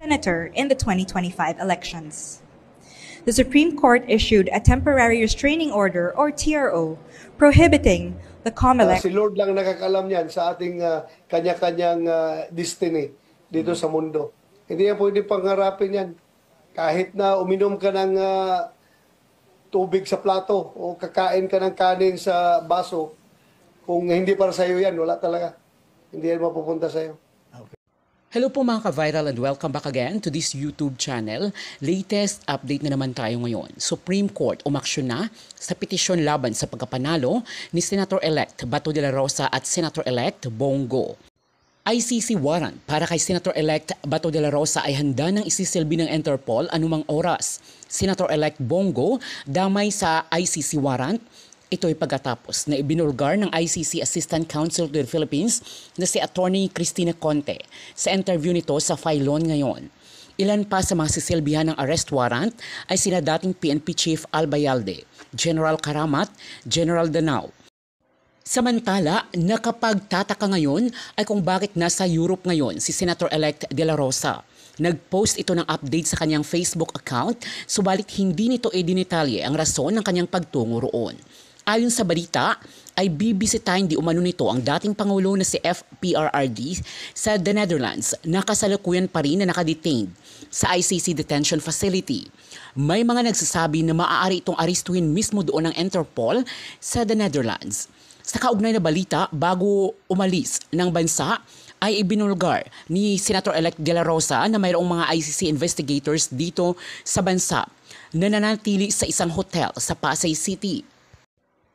senator in the 2025 elections. The Supreme Court issued a temporary restraining order or TRO prohibiting the COMELEC. Si Lord lang nakakalam yan sa ating kanya-kanyang destiny dito sa mundo. Hindi yan pwede pangarapin yan. Kahit na uminom ka ng tubig sa plato o kakain ka ng kanin sa baso, kung hindi para sa iyo yan, wala talaga. Hindi yan mapupunta sa iyo. Hello po mga ka-viral and welcome back again to this YouTube channel. Latest update na naman tayo ngayon. Supreme Court umaksyon na sa petisyon laban sa pagkapanalo ni Senator-elect Bato de la Rosa at Senator-elect Bongo. ICC warrant para kay Senator-elect Bato de la Rosa ay handa ng isisilbi ng Interpol anumang oras. Senator-elect Bongo damay sa ICC warrant. Ito ay pagkatapos na ibinulgar ng ICC Assistant Counsel to the Philippines na si Attorney Cristina Conte sa interview nito sa Filon ngayon. Ilan pa sa mga sisilbihan ng arrest warrant ay sina dating PNP Chief Albayalde, General Karamat, General Danao. Samantala, nakapagtataka ngayon ay kung bakit nasa Europe ngayon si Senator-elect De La Rosa. Nag-post ito ng update sa kanyang Facebook account, subalit hindi nito idinitalye ang rason ng kanyang pagtungo roon. Ayon sa balita, ay bibisitahin di umano nito ang dating Pangulo na si FPRRD sa The Netherlands na kasalukuyan pa rin na nakadetained sa ICC Detention Facility. May mga nagsasabi na maaari itong aristuhin mismo doon ng Interpol sa The Netherlands. Sa kaugnay na balita, bago umalis ng bansa, ay ibinulgar ni Senator-elect De La Rosa na mayroong mga ICC investigators dito sa bansa na nanatili sa isang hotel sa Pasay City.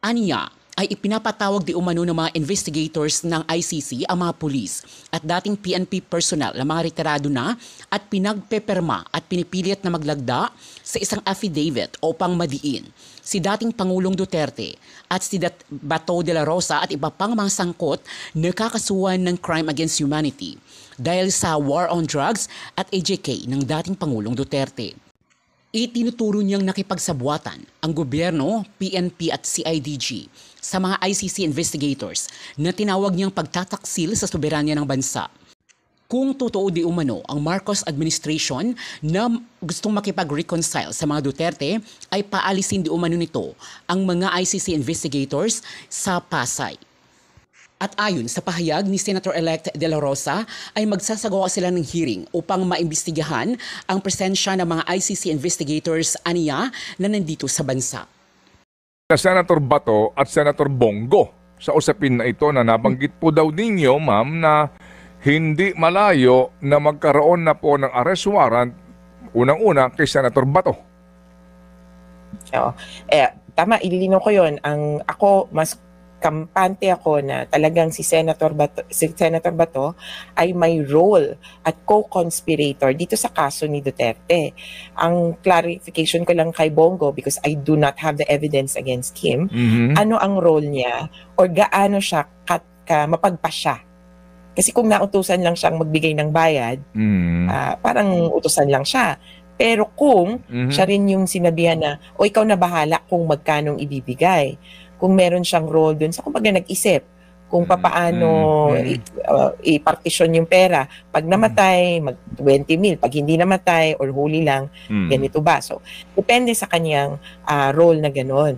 Aniya ay ipinapatawag di umano ng mga investigators ng ICC ang mga pulis at dating PNP personnel na mga retirado na at pinagpeperma at pinipilit na maglagda sa isang affidavit upang madiin si dating Pangulong Duterte at si Bato de la Rosa at iba pang mga sangkot na kakasuhan ng crime against humanity dahil sa war on drugs at AJK ng dating Pangulong Duterte. Itinuturo niyang nakipagsabuatan ang gobyerno, PNP at CIDG sa mga ICC investigators na tinawag niyang pagtataksil sa soberanya ng bansa. Kung totoo di umano ang Marcos administration na gustong makipag-reconcile sa mga Duterte, ay paalisin di umano nito ang mga ICC investigators sa Pasay. At ayon sa pahayag ni Senator-elect De La Rosa ay magsasagawa sila ng hearing upang maimbestigahan ang presensya ng mga ICC investigators aniya na nandito sa bansa. Senator Bato at Senator Bongo sa usapin na ito na nabanggit po daw ninyo, ma'am, na hindi malayo na magkaroon na po ng arrest warrant unang-una kay Senator Bato. Tama, ililinaw ko yun. Ako, mas kampante ako na talagang si Senator Bato ay may role at co-conspirator dito sa kaso ni Duterte. Ang clarification ko lang kay Bongo, because I do not have the evidence against him, ano ang role niya or gaano siya mapagpasya. Kasi kung nautusan lang siyang magbigay ng bayad, parang utusan lang siya. Pero kung siya rin yung sinabihan na, o ikaw na bahala kung magkanong ibibigay, kung meron siyang role dun sa kumbaga nag-isip kung papaano i-partition yung pera. Pag namatay, mag 20 mil. Pag hindi namatay or huli lang, ganito ba? So, depende sa kanyang role na gano'n.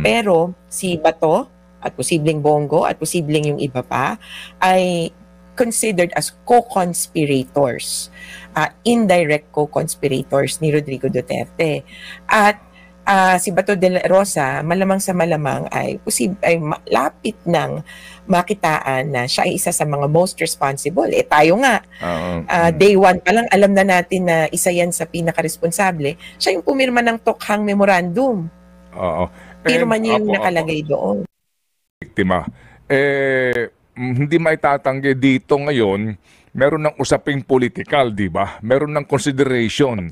Pero si Bato at posibleng Bongo at posibleng yung iba pa ay considered as co-conspirators, indirect co-conspirators ni Rodrigo Duterte. At si Bato de la Rosa, malamang sa malamang ay lapit ng makitaan na siya ay isa sa mga most responsible. Tayo nga, day one pa lang, alam na natin na isa yan sa pinaka-responsable. Siya yung pumirma ng Tokhang Memorandum. Pirma niya yung nakalagay doon. Biktima. Hindi maitatanggi dito ngayon, meron ng usaping political, di ba? Meron ng consideration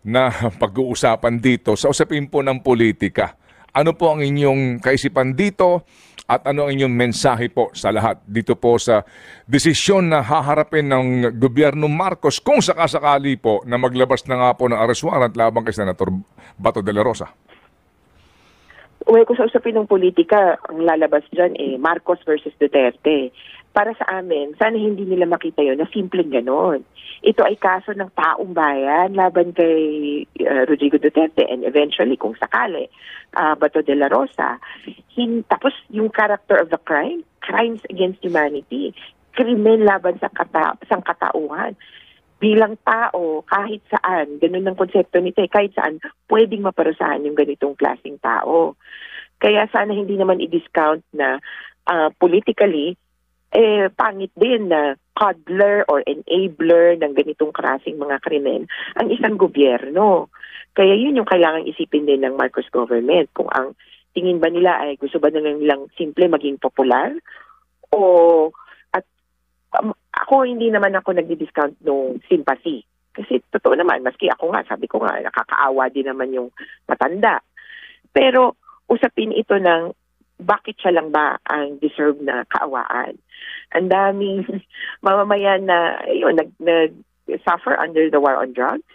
na pag-uusapan dito sa usapin po ng politika. Ano po ang inyong kaisipan dito at ano ang inyong mensahe po sa lahat dito po sa desisyon na haharapin ng gobyerno Marcos kung sakasakali po na maglabas na nga po ng arrest warrant laban kay Senator Bato de la Rosa? kung sa usapin ng politika, ang lalabas dyan Marcos versus Duterte. Para sa amin, sana hindi nila makita yun na simpleng ganon. Ito ay kaso ng taong bayan laban kay Rodrigo Duterte and eventually, kung sakali, Bato de la Rosa. Tapos yung character of the crime, crimes against humanity, krimen laban sa katauhan. Bilang tao, kahit saan, ganun ang konsepto nito kahit saan, pwedeng maparusahan yung ganitong klaseng tao. Kaya sana hindi naman i-discount na politically, pangit din na coddler or enabler ng ganitong klaseng mga krimen ang isang gobyerno. Kaya yun yung kailangan isipin din ng Marcos government. Kung ang tingin ba nila ay gusto ba nilang simple maging popular o ako hindi naman ako nagdi-discount ng sympathy. Kasi totoo naman, maski ako nga, sabi ko nga, nakakaawa din naman yung matanda. Pero usapin ito ng bakit siya lang ba ang deserve na kaawaan. Ang daming mamamayan na nag-suffer under the war on drugs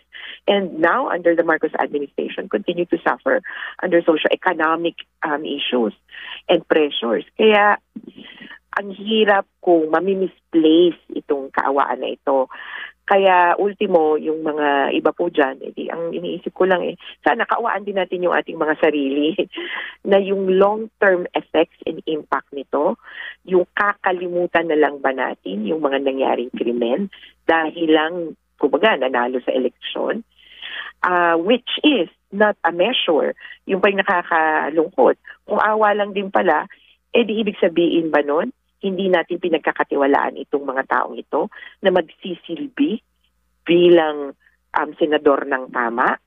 and now under the Marcos administration continue to suffer under socio-economic issues and pressures. Kaya ang hirap kung mami-misplace itong kaawaan na ito. Kaya ultimo, yung mga iba po dyan, ang iniisip ko lang sana kaawaan din natin yung ating mga sarili na yung long-term effects and impact nito, yung kakalimutan na lang ba natin yung mga nangyaring krimen dahil lang, kumbaga, nanalo sa eleksyon, which is not a measure. Yung pa'y nakakalungkot. Kung awa lang din pala, di ibig sabihin ba nun, hindi natin pinagkakatiwalaan itong mga taong ito na magsisilbi bilang senador ng tama.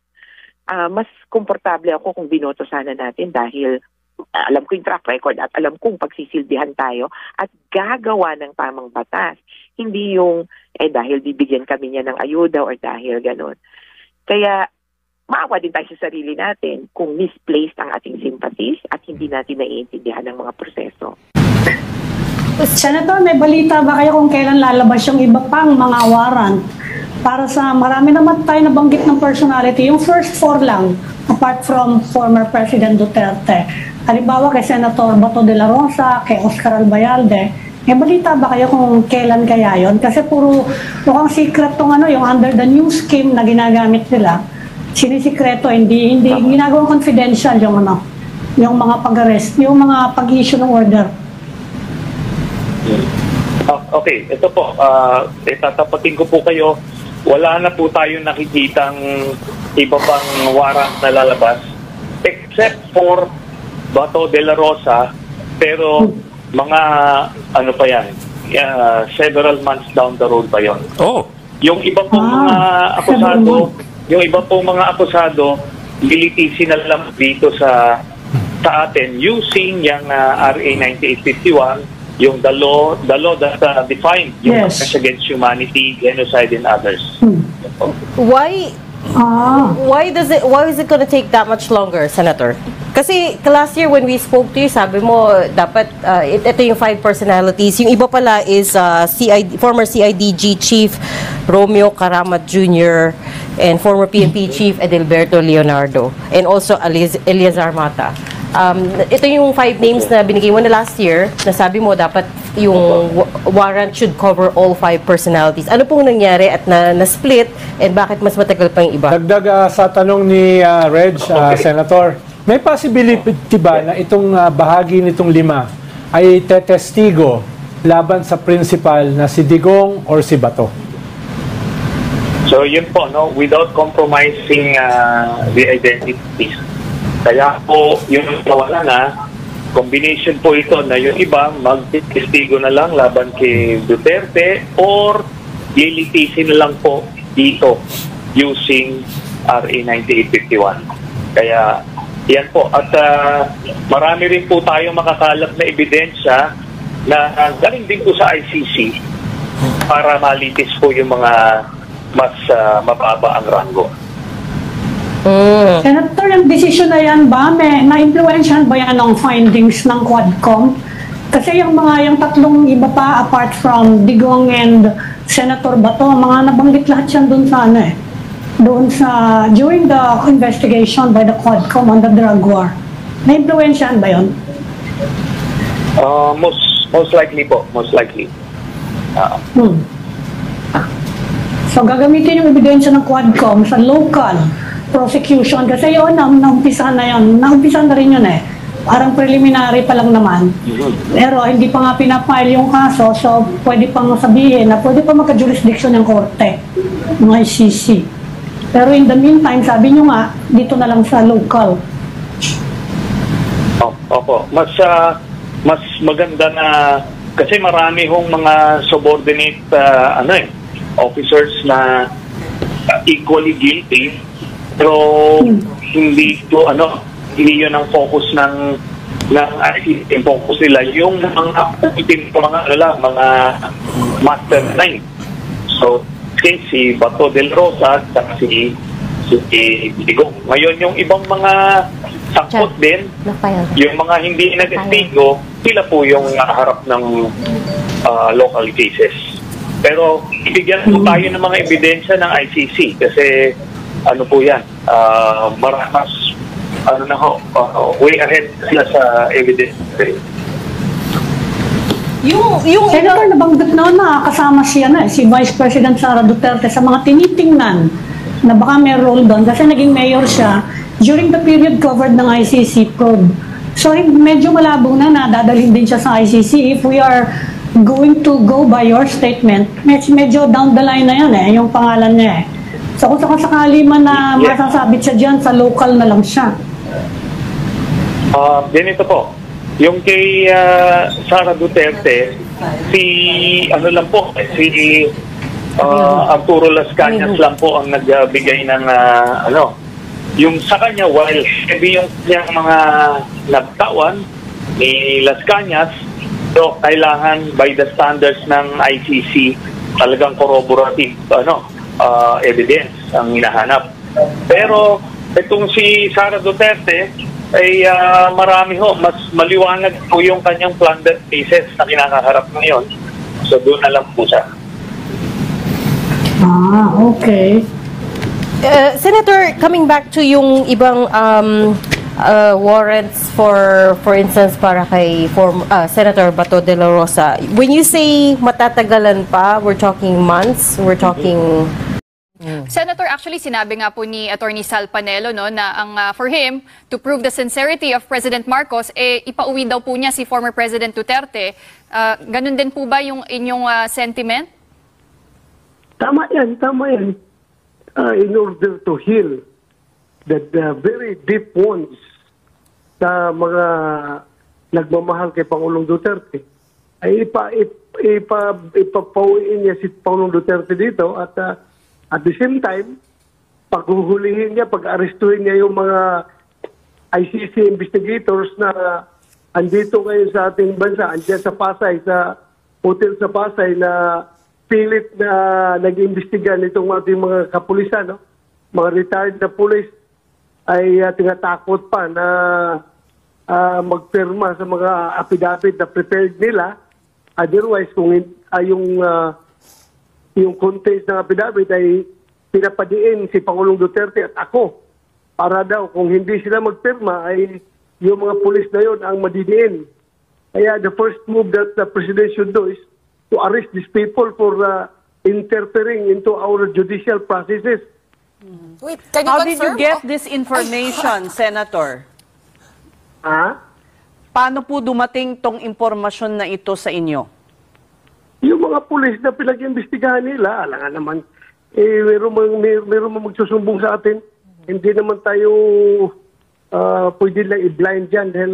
Mas komportable ako kung binoto sana natin dahil alam ko yung track record at alam kong pagsisilbihan tayo at gagawa ng tamang batas. Hindi yung dahil bibigyan kami niya ng ayuda or dahil ganon. Kaya maawa din tayo sa sarili natin kung misplaced ang ating sympathies at hindi natin naiintindihan ng mga proseso. Senator, may balita ba kayo kung kailan lalabas yung iba pang mga warrant? Para sa marami naman tayo nabanggit ng personality, yung first four lang, apart from former President Duterte. Halimbawa kay Senator Bato de la Rosa, kay Oscar Albayalde. May balita ba kayo kung kailan kaya yon? Kasi puro mukhang secret tong yung under the new scheme na ginagamit nila. Sinisikreto, hindi ginagawang confidential yung mga pag-arrest, yung mga pag-issue ng order. Okay, ito po, tatapatin ko po kayo, wala na po tayong nakikitang iba pang warrant na lalabas except for Bato de la Rosa, pero mga pa yan, several months down the road pa yon. Yung iba pong mga akusado, lilitisin na lang dito sa atin using yung RA 9851, yung the law that defined yung offense against humanity, genocide, and others. Why is it going to take that much longer, Senator? Kasi last year when we spoke to you, sabi mo dapat ito yung 5 personalities. Yung iba pala is former CIDG Chief Romeo Karamat Jr. and former PNP Chief Edilberto Leonardo and also Eleazar Mata. Ito yung 5 names na binigay mo na last year na sabi mo dapat yung warrant should cover all 5 personalities. Ano pong nangyari at na-split and bakit mas matagal pa yung iba? Dagdag sa tanong ni Reg, Senator, may possibility ba na itong bahagi nitong 5 ay tetestigo laban sa principal na si Digong or si Bato? So yun po, without compromising the identities. Kaya po, yung nawala na, combination po ito na yung iba magtestigo na lang laban kay Duterte or lilitisin na lang po dito using RA 9851. Kaya yan po. At marami rin po tayong makakalap na ebidensya na galing din po sa ICC para malitis po yung mga mas mababa ang rango. Senator, yung decision na yan ba, na-influensyan ba yan ng findings ng Quadcom? Kasi yung tatlong iba pa, apart from Digong and Senator Bato, mga nabanggit lahat yan doon sa, during the investigation by the Quadcom on the drug war. Na-influensyahan ba yun? Most likely po, most likely. So gagamitin yung ebidensya ng Quadcom sa local prosecution kasi yun, naumpisahan na yun. Naumpisahan na rin yun eh. Parang preliminary pa lang naman. Pero hindi pa nga pinapile yung kaso, so pwede pang sabihin na pwede pa magka-jurisdiction ng korte, ng ICC. Pero in the meantime, sabi nyo nga, dito na lang sa local. Opo. Mas maganda na kasi marami hong mga subordinate officers na equally guilty pero hindi yun ang focus ng ICC. Ang focus nila yung mga mastermind. So si Bato del Rosa at si Digong. Ngayon yung ibang mga sangkot din, yung mga hindi nag-testigo, sila po yung nakaharap ng local cases. Pero ibigyan po tayo ng mga ebidensya ng ICC kasi ano po yan, mas way ahead sila sa evidence. Yung Senator, nabanggit na kasama siya si Vice President Sara Duterte sa mga tinitingnan na baka may role doon kasi naging mayor siya during the period covered ng ICC probe. So medyo malabo na dadalhin din siya sa ICC if we are going to go by your statement. Medyo down the line na yan yung pangalan niya So kung sakali man na masasabit siya dyan, sa local na lang siya. Ganito po. Yung kay Sara Duterte, si Arturo Las Cañas lang po ang nagbigay ng yung sa kanya, while heavy yung kanyang mga nagtawan ni Las Cañas, so kailangan by the standards ng ICC talagang corroborative evidence ang hinahanap. Pero itong si Sara Duterte ay marami mas maliwanag po yung kanyang plundered cases na kinakaharap ngayon. So doon na lang po siya. Okay. Senator, coming back to yung ibang warrants for instance para kay Senator Bato de la Rosa, when you say matatagalan pa, we're talking months, we're talking... Senator, actually sinabi nga po ni Attorney Sal Panelo na for him to prove the sincerity of President Marcos, ipauwi daw po niya si former President Duterte. Ganun din po ba yung inyong sentiment? Tama yan. In order to heal the very deep wounds sa mga nagmamahal kay Pangulong Duterte, ay ipapauwiin niya si Pangulong Duterte dito at the same time, paghuhulihin niya, pag-arestuhin niya yung mga ICC investigators na andito ngayon sa ating bansa, andyan sa Pasay, sa hotel sa Pasay na pilit na nag-imbestiga nitong ating mga kapulisan, mga retired na pulis ay tinatakot pa na magpirma sa mga affidavit na prepared nila. Otherwise, kung yung contents ng affidavit ay pinapadiin si Pangulong Duterte at ako para daw kung hindi sila magpirma ay yung mga pulis na yun ang madidiin. Kaya the first move that the President should do is to arrest these people for interfering into our judicial processes. Wait, can you How confirm? did you get this information, Senator? Paano po dumating tong impormasyon na ito sa inyo? Yung mga pulis na pinag-imbestigahan nila, alangan naman, meron magsusumbong sa atin. Hindi naman tayo pwede lang i-blind dyan dahil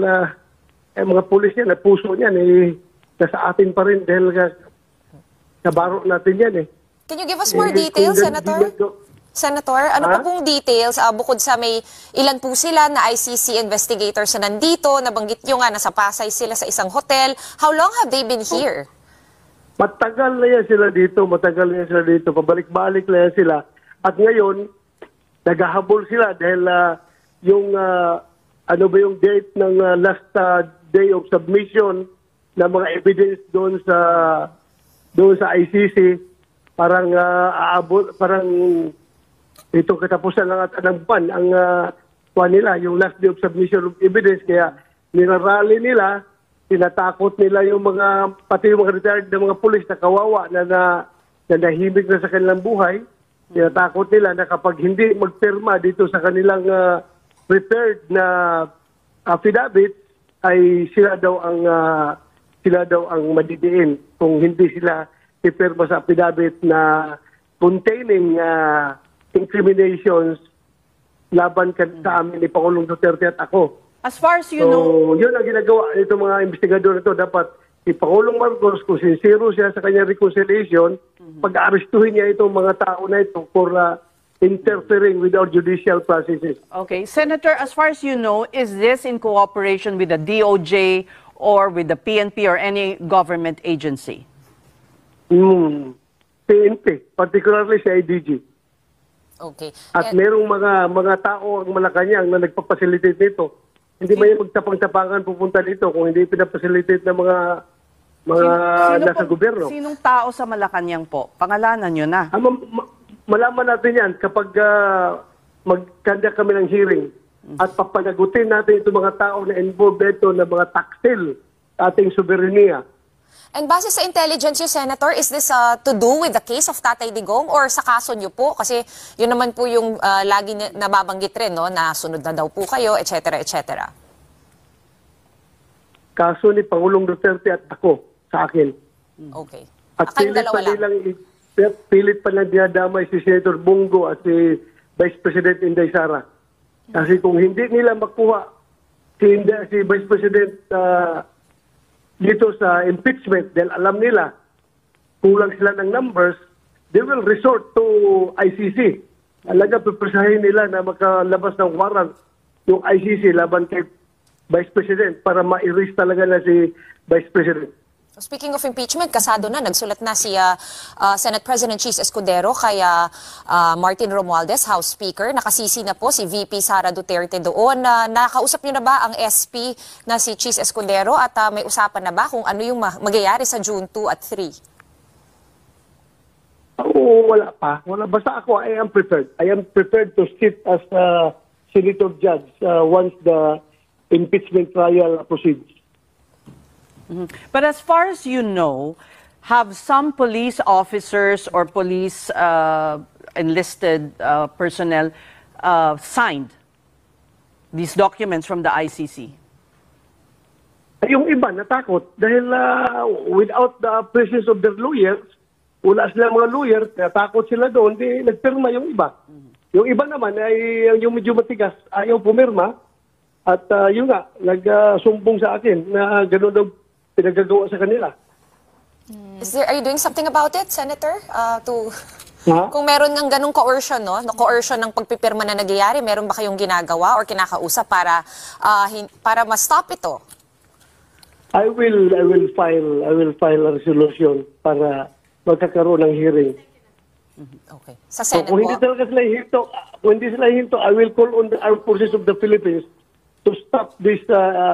mga pulis yan, puso niyan, nasa atin pa rin dahil nabaro natin yan Can you give us more details, Senator? Senator, ano pa pong details bukod sa may ilan po sila na ICC investigators na nandito, nabanggit nyo nga nasa Pasay sila sa isang hotel. How long have they been here? Matagal na yan sila dito, pabalik-balik na yan sila. At ngayon, naghahabol sila dahil yung date ng last day of submission ng mga evidence doon sa ICC, parang itong katapusan ng buwan, ang nila, yung last day of submission of evidence. Kaya nirarally nila, tinatakot nila yung mga, pati yung mga retired na mga pulis na kawawa na nahimik na sa kanilang buhay. Tinatakot nila na kapag hindi magpirma dito sa kanilang prepared na affidavit, ay sila daw ang madidiin kung hindi sila ipirma sa affidavit na containing incriminations laban sa amin ni Pangulong Duterte at ako. As far as you know, yun ang ginagawa nito mga investigador ito. Dapat si Pangulong Marcos, kung sincero siya sa kanyang reconciliation, pag-aarestuhin niya itong mga tao na ito for interfering with our judicial processes. okay, Senator, as far as you know, is this in cooperation with the DOJ or with the PNP or any government agency? PNP, particularly si IDG. Okay. At merong mga tao ang Malacanang na nagpapasilitate nito. Hindi man yung magtapang-tapangan pupunta dito kung hindi pinapasilitate ng mga nasa gobyerno. Sinong tao sa Malacanang po? Pangalanan nyo na. Malaman natin yan kapag mag-conduct kami ng hearing at papanagutin natin itong mga tao na involved dito na mga taksil sa ating soberenya. And base sa intelligence nyo, Senator, is this to do with the case of Tatay Digong or sa kaso nyo po? Kasi yun naman po yung lagi nababanggit rin, no? Na sunod na daw po kayo, etc. etc. Kaso ni Pangulong Duterte at ako sa akin. Okay. At Kayong pilit pa lang dinadamay si Senator Bongo at si Vice President Inday Sara. Kasi kung hindi nila makuha si Vice President dito sa impeachment dahil alam nila kulang sila ng numbers, they will resort to ICC. Alaga pipresahin nila na makalabas ng warrant yung ICC laban kay Vice President para ma-erase talaga na si Vice President. Speaking of impeachment, kasado na, nagsulat na si Senate President Chis Escudero kay Martin Romualdez, House Speaker. Nakasisi na po si VP Sara Duterte doon. Nakausap niyo na ba ang SP na si Chis Escudero at may usapan na ba kung ano yung magyayari sa June 2 at 3? Wala pa. Basta ako, I am prepared. I am prepared to sit as a senator judge once the impeachment trial proceeds. But as far as you know, have some police officers or police enlisted personnel signed these documents from the ICC? Yung iba natakot dahil without the presence of their lawyers, wala sila mga lawyer, natakot sila doon, di nagpirma yung iba. Yung iba naman ay yung medyo matigas, ayaw pumirma at yun nga, nagsumbong sa akin na gano'n daw pinagagawa sa kanila. Are you doing something about it, Senator? Kung meron ng ganung coercion, no? Coercion ng pagpipirma na nagyayari, meron ba kayong ginagawa or kinakausap para ma-stop ito? I will file a resolution para magkakaroon ng hearing. Okay. Sa Senate kung hindi talaga sila hinto, I will call on the armed forces of the Philippines to stop this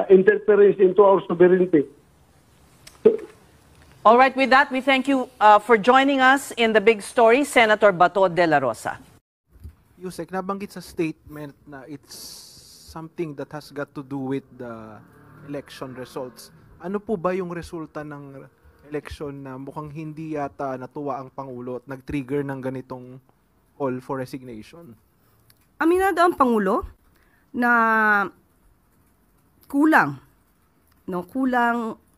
interference into our sovereignty. All right, with that, we thank you for joining us in the big story, Senator Bato de la Rosa. Yusek, nabanggit sa statement na it's something that has got to do with the election results. Ano po ba yung resulta ng election na mukhang hindi yata natuwa ang Pangulo at nag-trigger ng ganitong call for resignation? Aminado ang Pangulo na kulang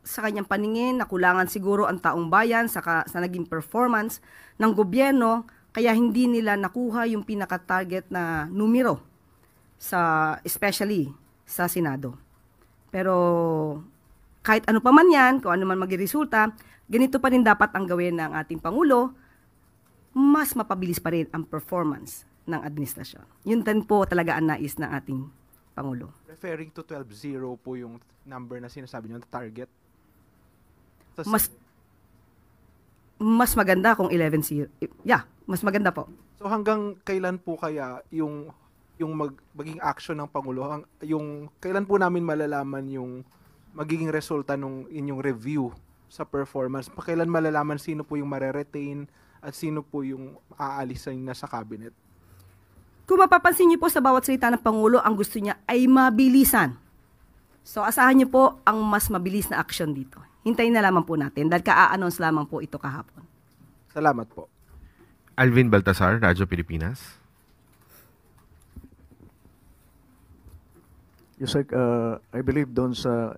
sa kanyang paningin, nakulangan siguro ang taong bayan sa naging performance ng gobyerno, kaya hindi nila nakuha yung pinaka-target na numero, especially sa Senado. Pero kahit ano pa man yan, kung ano man magresulta, ganito pa rin dapat ang gawin ng ating Pangulo, mas mapabilis pa rin ang performance ng administrasyon. Yun din po talaga ang nais ng ating Pangulo. Referring to 12-0 po yung number na sinasabi nyo, target? Mas maganda kung 11-0. Yeah, mas maganda po. So hanggang kailan po kaya yung magiging action ng Pangulo? Kailan po namin malalaman yung magiging resulta ng inyong review sa performance? Kailan malalaman sino po yung mare-retain at sino po yung aalisin na sa cabinet? Kung mapapansin niyo po sa bawat salita ng Pangulo, ang gusto niya ay mabilisan. So asahan niyo po ang mas mabilis na action dito. Hintayin na lamang po natin dahil ka-announce lamang po ito kahapon. Salamat po. Alvin Baltasar, Radyo Pilipinas. Yusek, I believe doon sa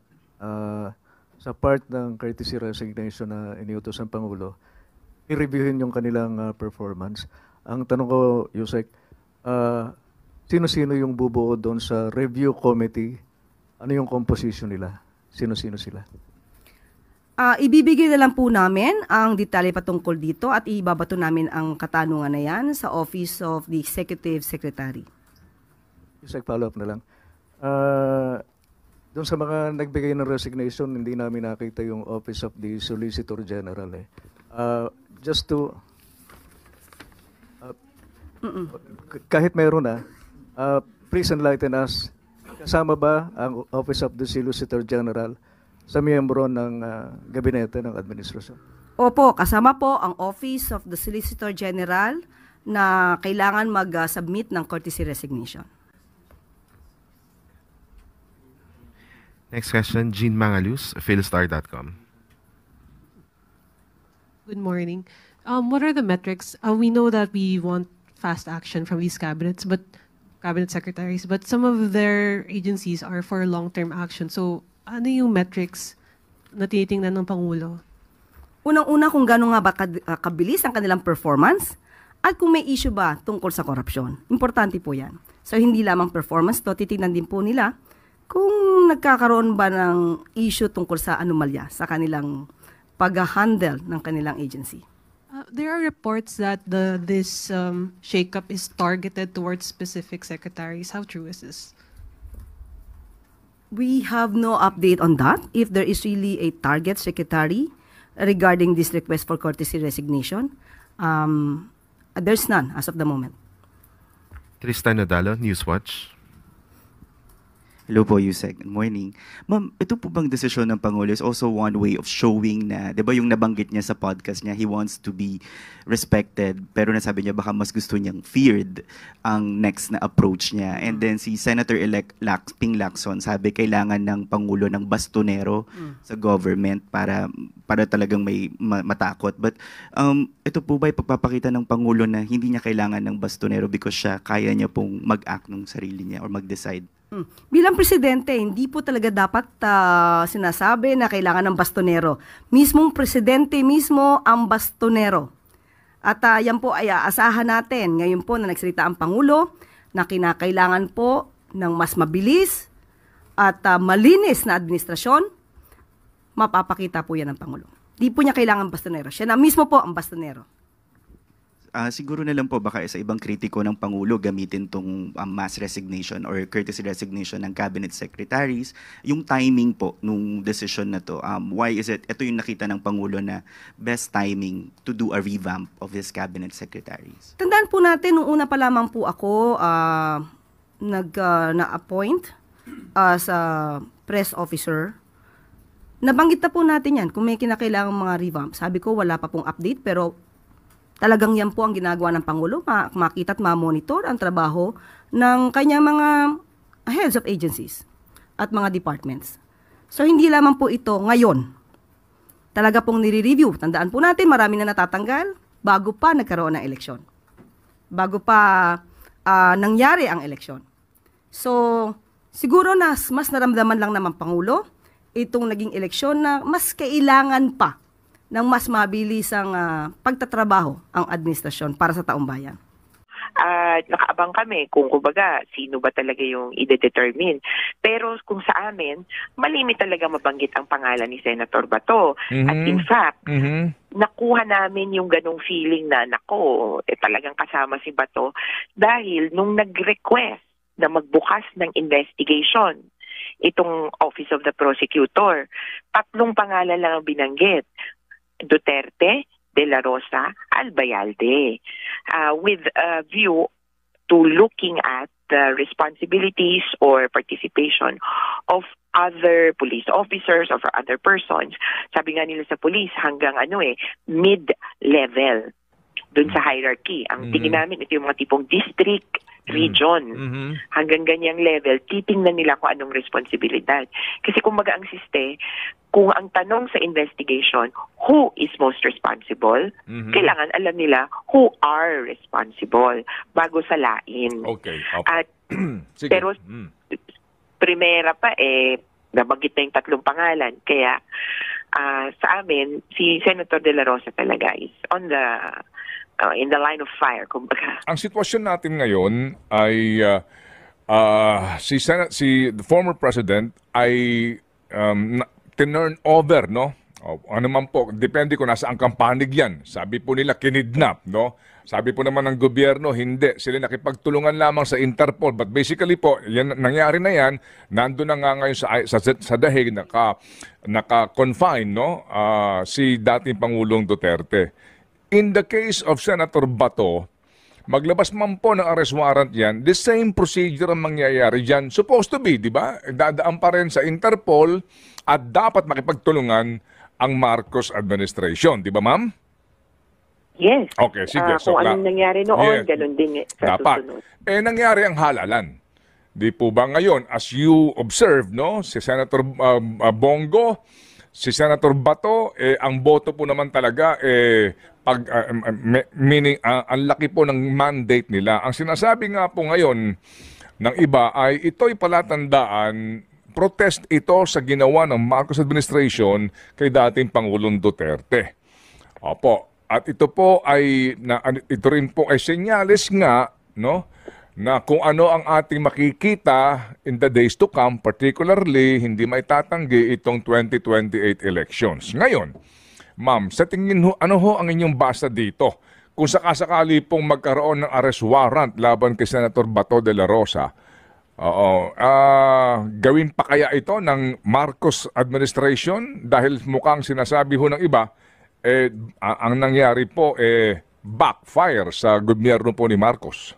part ng courtesy resignation na iniutos ng Pangulo, i-reviewin yung kanilang performance. Ang tanong ko, Yusek, sino-sino yung bubuo doon sa review committee? Ano yung composition nila? Sino-sino sila? Ibibigay na lang po namin ang detalye patungkol dito at ibabato namin ang katanungan na yan sa Office of the Executive Secretary. Yusek, follow-up na lang. Doon sa mga nagbigay ng resignation, hindi namin nakita yung Office of the Solicitor General. Just to... kahit meron na, please enlighten us. Kasama ba ang Office of the Solicitor General sa miyembro ng gabinete ng administrasyon? Opo, kasama po ang Office of the Solicitor General na kailangan mag-submit ng courtesy resignation. Next question, Jean Mangalus, philstar.com. Good morning. What are the metrics? We know that we want fast action from these cabinets, but cabinet secretaries, but some of their agencies are for long-term action. So, ano yung metrics na tinitingnan ng Pangulo? Unang-una kung gano'n nga ba kabilis ang kanilang performance at kung may issue ba tungkol sa korupsyon. Importante po yan. So, hindi lamang performance to, titignan din po nila kung nagkakaroon ba ng issue tungkol sa anomalya sa kanilang pag-handle ng kanilang agency. There are reports that this shakeup is targeted towards specific secretaries. How true is this? We have no update on that. If there is really a target secretary regarding this request for courtesy resignation, there's none as of the moment. Tristan Nadalo, Newswatch. Hello po, Yusek. Good morning. Ma'am, ito po bang desisyon ng Pangulo is also one way of showing na, di ba yung nabanggit niya sa podcast niya, he wants to be respected, pero nasabi niya baka mas gusto niyang feared ang next na approach niya. And then si Senator-elect Ping Lacson, sabi kailangan ng Pangulo ng bastonero sa government para talagang may matakot. But ito po ba ipagpapakita ng Pangulo na hindi niya kailangan ng bastonero because siya kaya niya pong mag-act ng sarili niya or mag-decide? Bilang presidente, hindi po talaga dapat sinasabi na kailangan ng bastonero. Mismong presidente mismo ang bastonero. At yan po ay aasahan natin. Ngayon po na nagsalita ang Pangulo na kinakailangan po ng mas mabilis at malinis na administrasyon, mapapakita po yan ng Pangulo. Di po niya kailangan bastonero. Siya na mismo po ang bastonero. Siguro na lang po baka sa ibang kritiko ng Pangulo gamitin tong mass resignation or courtesy resignation ng cabinet secretaries. Yung timing po nung decision na to, why is it, ito yung nakita ng Pangulo na best timing to do a revamp of his cabinet secretaries? Tandaan po natin, nung una pa lamang po ako na-appoint as a press officer, nabanggit na po natin yan kung may kinakailangang mga revamp. Sabi ko wala pa pong update pero talagang yan po ang ginagawa ng Pangulo, makita at ma-monitor ang trabaho ng kanyang mga heads of agencies at mga departments. So hindi lamang po ito ngayon. Talaga pong nire-review. Tandaan po natin, marami na natatanggal bago pa nagkaroon ng eleksyon. Bago pa nangyari ang eleksyon. So siguro mas naramdaman lang naman Pangulo itong naging eleksyon na mas kailangan pa ng mas mabilis ang pagtatrabaho ang administrasyon para sa taong bayan. Nakaabang kami kung kumbaga sino ba talaga yung i-determine. Pero kung sa amin, malimit talaga mabanggit ang pangalan ni Senator Bato. At in fact, nakuha namin yung ganong feeling na nako, talagang kasama si Bato dahil nung nag-request na magbukas ng investigation itong Office of the Prosecutor, 3 pangalan lang ang binanggit. Duterte, De La Rosa, Albayalde, with a view to looking at the responsibilities or participation of other police officers or for other persons. Sabi nga nila sa police hanggang mid-level. dun sa hierarchy. Ang tingin namin, ito yung mga tipong district, region, hanggang ganyang level, titingnan nila kung anong responsibilidad. Kasi kumbaga ang siste, kung ang tanong sa investigation, who is most responsible, kailangan alam nila who are responsible bago salain. Okay. At, Sige. pero, primera pa nabanggit na yung 3 pangalan. Kaya, sa amin, si Senator De La Rosa talaga is on the in the line of fire, kumbaga. Ang sitwasyon natin ngayon ay si the former president ay tinurn over, no? Ano man po, depende kung nasaan kang panig yan. Sabi po nila kinidnap, no? Sabi po naman ng gobyerno, hindi. Sila nakipagtulungan lamang sa Interpol. But basically po, yan, nangyari na yan, nandun na nga ngayon sa dahig, naka-confine, no? Si dating Pangulong Duterte. In the case of Senator Bato, maglabas man po ng arrest warrant yan, the same procedure ang mangyayari dyan. Supposed to be, di ba? Dadaan pa rin sa Interpol at dapat makipagtulungan ang Marcos administration. Di ba, ma'am? Yes. Okay, sige. Kung anong nangyari noon, ganun din sa dapat. susunod. Nangyari ang halalan. Di po ba ngayon, as you observe, no, si Senator Bongo, si Senator Bato, ang boto po naman talaga, meaning, ang laki po ng mandate nila. Ang sinasabi nga po ngayon ng iba ay ito'y palatandaan, protest ito sa ginawa ng Marcos administration kay dating Pangulong Duterte. Opo. At ito po ay, ito rin po ay senyales nga, no, na kung ano ang ating makikita in the days to come, particularly hindi maitatanggi itong 2028 elections. Ngayon, ma'am, sa tingin ho, ano ho ang inyong basa dito? Kung sakasakali pong magkaroon ng arrest warrant laban kay Senator Bato de la Rosa, gawin pa kaya ito ng Marcos administration? Dahil mukhang sinasabi ho ng iba, ang nangyari po, backfire sa gobyerno po ni Marcos.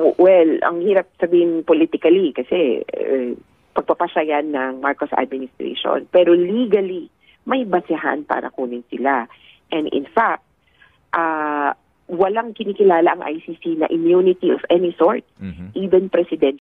Well, ang hirap sabihin politically kasi pagpapasya yan ng Marcos administration. Pero legally, may basehan para kunin sila. And in fact, walang kinikilala ang ICC na immunity of any sort. Even president